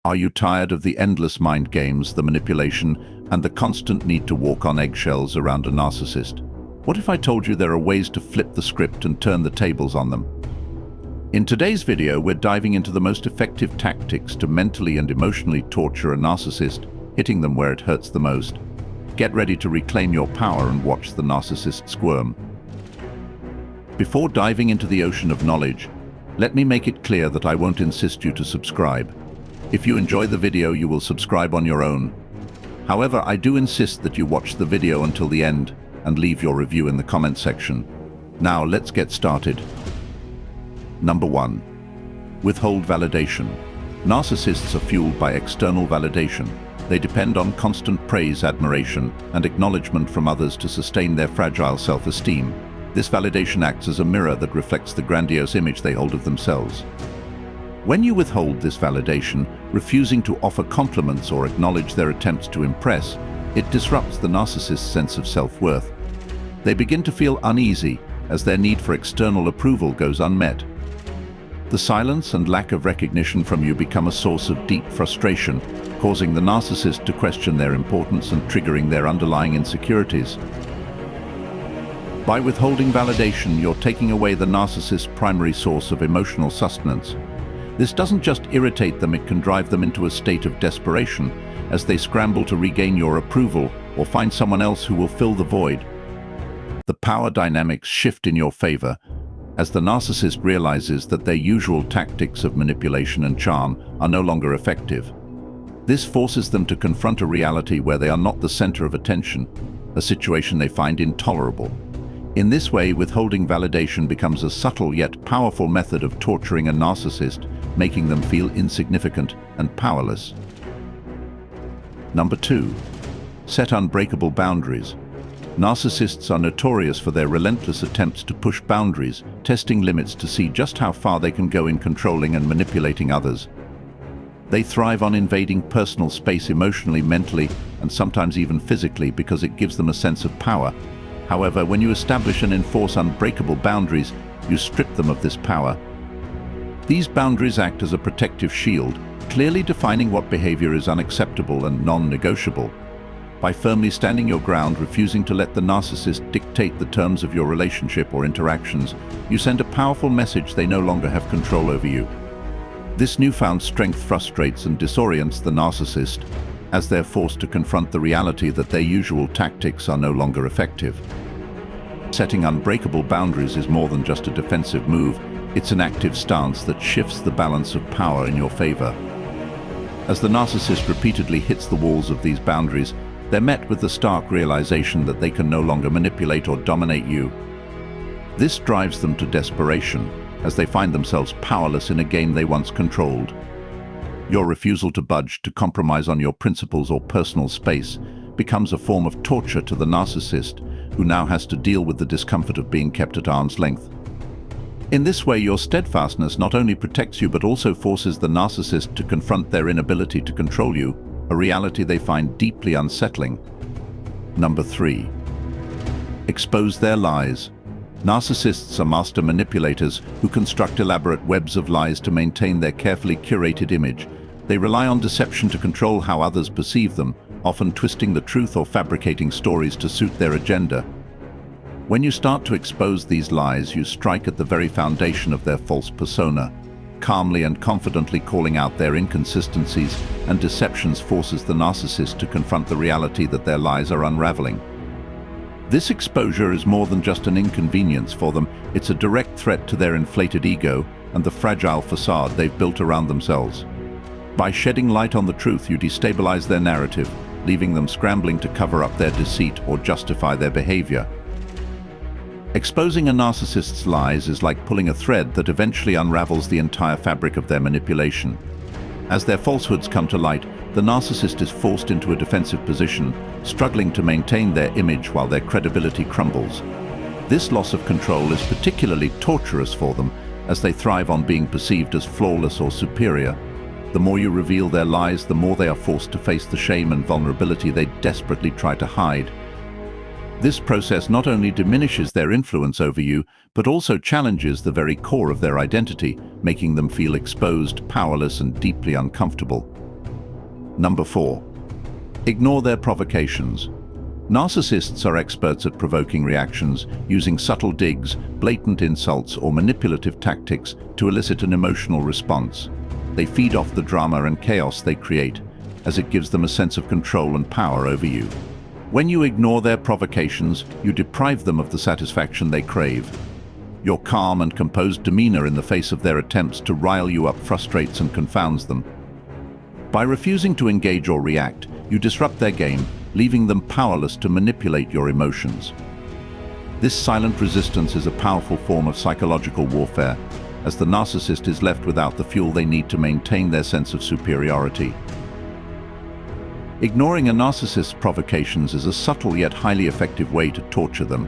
Are you tired of the endless mind games, the manipulation, and the constant need to walk on eggshells around a narcissist? What if I told you there are ways to flip the script and turn the tables on them? In today's video, we're diving into the most effective tactics to mentally and emotionally torture a narcissist, hitting them where it hurts the most. Get ready to reclaim your power and watch the narcissist squirm. Before diving into the ocean of knowledge, let me make it clear that I won't insist you to subscribe. If you enjoy the video, you will subscribe on your own. However, I do insist that you watch the video until the end and leave your review in the comment section. Now, let's get started. Number 1. Withhold validation. Narcissists are fueled by external validation. They depend on constant praise, admiration, and acknowledgement from others to sustain their fragile self-esteem. This validation acts as a mirror that reflects the grandiose image they hold of themselves. When you withhold this validation, refusing to offer compliments or acknowledge their attempts to impress, it disrupts the narcissist's sense of self-worth. They begin to feel uneasy as their need for external approval goes unmet. The silence and lack of recognition from you become a source of deep frustration, causing the narcissist to question their importance and triggering their underlying insecurities. By withholding validation, you're taking away the narcissist's primary source of emotional sustenance. This doesn't just irritate them, it can drive them into a state of desperation as they scramble to regain your approval or find someone else who will fill the void. The power dynamics shift in your favor as the narcissist realizes that their usual tactics of manipulation and charm are no longer effective. This forces them to confront a reality where they are not the center of attention, a situation they find intolerable. In this way, withholding validation becomes a subtle yet powerful method of torturing a narcissist, making them feel insignificant and powerless. Number 2. Set unbreakable boundaries. Narcissists are notorious for their relentless attempts to push boundaries, testing limits to see just how far they can go in controlling and manipulating others. They thrive on invading personal space emotionally, mentally, and sometimes even physically because it gives them a sense of power. However, when you establish and enforce unbreakable boundaries, you strip them of this power. These boundaries act as a protective shield, clearly defining what behavior is unacceptable and non-negotiable. By firmly standing your ground, refusing to let the narcissist dictate the terms of your relationship or interactions, you send a powerful message they no longer have control over you. This newfound strength frustrates and disorients the narcissist, as they're forced to confront the reality that their usual tactics are no longer effective. Setting unbreakable boundaries is more than just a defensive move, it's an active stance that shifts the balance of power in your favor. As the narcissist repeatedly hits the walls of these boundaries, they're met with the stark realization that they can no longer manipulate or dominate you. This drives them to desperation, as they find themselves powerless in a game they once controlled. Your refusal to budge, to compromise on your principles or personal space, becomes a form of torture to the narcissist, who now has to deal with the discomfort of being kept at arm's length. In this way, your steadfastness not only protects you but also forces the narcissist to confront their inability to control you, a reality they find deeply unsettling. Number 3. Expose their lies. Narcissists are master manipulators who construct elaborate webs of lies to maintain their carefully curated image. They rely on deception to control how others perceive them, often twisting the truth or fabricating stories to suit their agenda. When you start to expose these lies, you strike at the very foundation of their false persona. Calmly and confidently calling out their inconsistencies and deceptions forces the narcissist to confront the reality that their lies are unraveling. This exposure is more than just an inconvenience for them, it's a direct threat to their inflated ego and the fragile facade they've built around themselves. By shedding light on the truth, you destabilize their narrative, leaving them scrambling to cover up their deceit or justify their behavior. Exposing a narcissist's lies is like pulling a thread that eventually unravels the entire fabric of their manipulation. As their falsehoods come to light, the narcissist is forced into a defensive position, struggling to maintain their image while their credibility crumbles. This loss of control is particularly torturous for them, as they thrive on being perceived as flawless or superior. The more you reveal their lies, the more they are forced to face the shame and vulnerability they desperately try to hide. This process not only diminishes their influence over you, but also challenges the very core of their identity, making them feel exposed, powerless, and deeply uncomfortable. Number 4. Ignore their provocations. Narcissists are experts at provoking reactions, using subtle digs, blatant insults, or manipulative tactics to elicit an emotional response. They feed off the drama and chaos they create, as it gives them a sense of control and power over you. When you ignore their provocations, you deprive them of the satisfaction they crave. Your calm and composed demeanor in the face of their attempts to rile you up frustrates and confounds them. By refusing to engage or react, you disrupt their game, leaving them powerless to manipulate your emotions. This silent resistance is a powerful form of psychological warfare, as the narcissist is left without the fuel they need to maintain their sense of superiority. Ignoring a narcissist's provocations is a subtle yet highly effective way to torture them.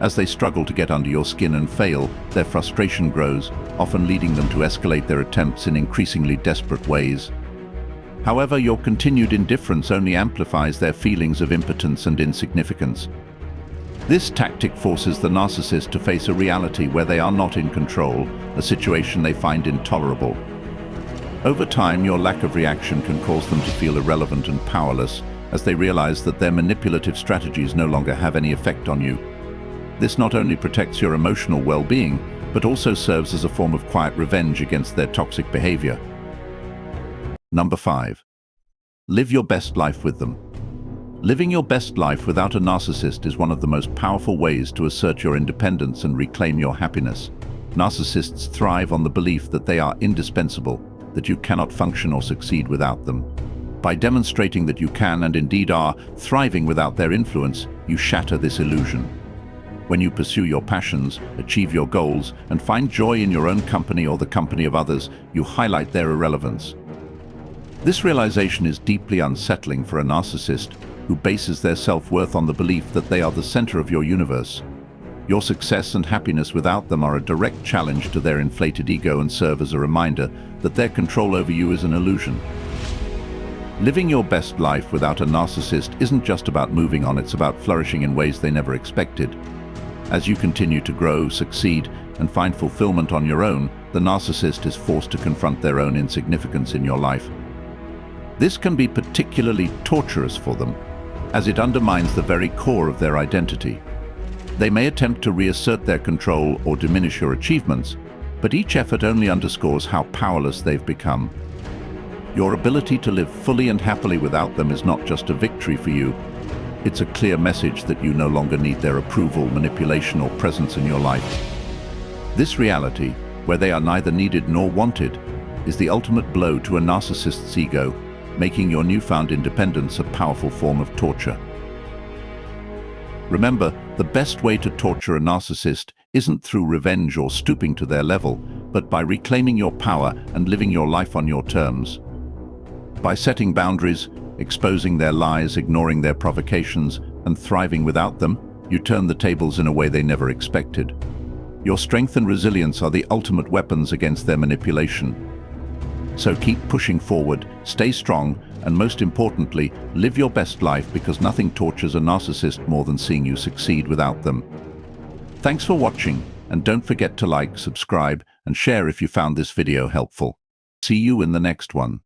As they struggle to get under your skin and fail, their frustration grows, often leading them to escalate their attempts in increasingly desperate ways. However, your continued indifference only amplifies their feelings of impotence and insignificance. This tactic forces the narcissist to face a reality where they are not in control, a situation they find intolerable. Over time, your lack of reaction can cause them to feel irrelevant and powerless, as they realize that their manipulative strategies no longer have any effect on you. This not only protects your emotional well-being, but also serves as a form of quiet revenge against their toxic behavior. Number 5. Live your best life with them. Living your best life without a narcissist is one of the most powerful ways to assert your independence and reclaim your happiness. Narcissists thrive on the belief that they are indispensable, that you cannot function or succeed without them. By demonstrating that you can and indeed are thriving without their influence, you shatter this illusion. When you pursue your passions, achieve your goals, and find joy in your own company or the company of others, you highlight their irrelevance. This realization is deeply unsettling for a narcissist who bases their self-worth on the belief that they are the center of your universe. Your success and happiness without them are a direct challenge to their inflated ego and serve as a reminder that their control over you is an illusion. Living your best life without a narcissist isn't just about moving on, it's about flourishing in ways they never expected. As you continue to grow, succeed, and find fulfillment on your own, the narcissist is forced to confront their own insignificance in your life. This can be particularly torturous for them, as it undermines the very core of their identity. They may attempt to reassert their control or diminish your achievements, but each effort only underscores how powerless they've become. Your ability to live fully and happily without them is not just a victory for you, it's a clear message that you no longer need their approval, manipulation, or presence in your life. This reality, where they are neither needed nor wanted, is the ultimate blow to a narcissist's ego, making your newfound independence a powerful form of torture. Remember, the best way to torture a narcissist isn't through revenge or stooping to their level, but by reclaiming your power and living your life on your terms. By setting boundaries, exposing their lies, ignoring their provocations, and thriving without them, you turn the tables in a way they never expected. Your strength and resilience are the ultimate weapons against their manipulation. So keep pushing forward, stay strong, and most importantly, live your best life, because nothing tortures a narcissist more than seeing you succeed without them. Thanks for watching, and don't forget to like, subscribe, and share if you found this video helpful. See you in the next one.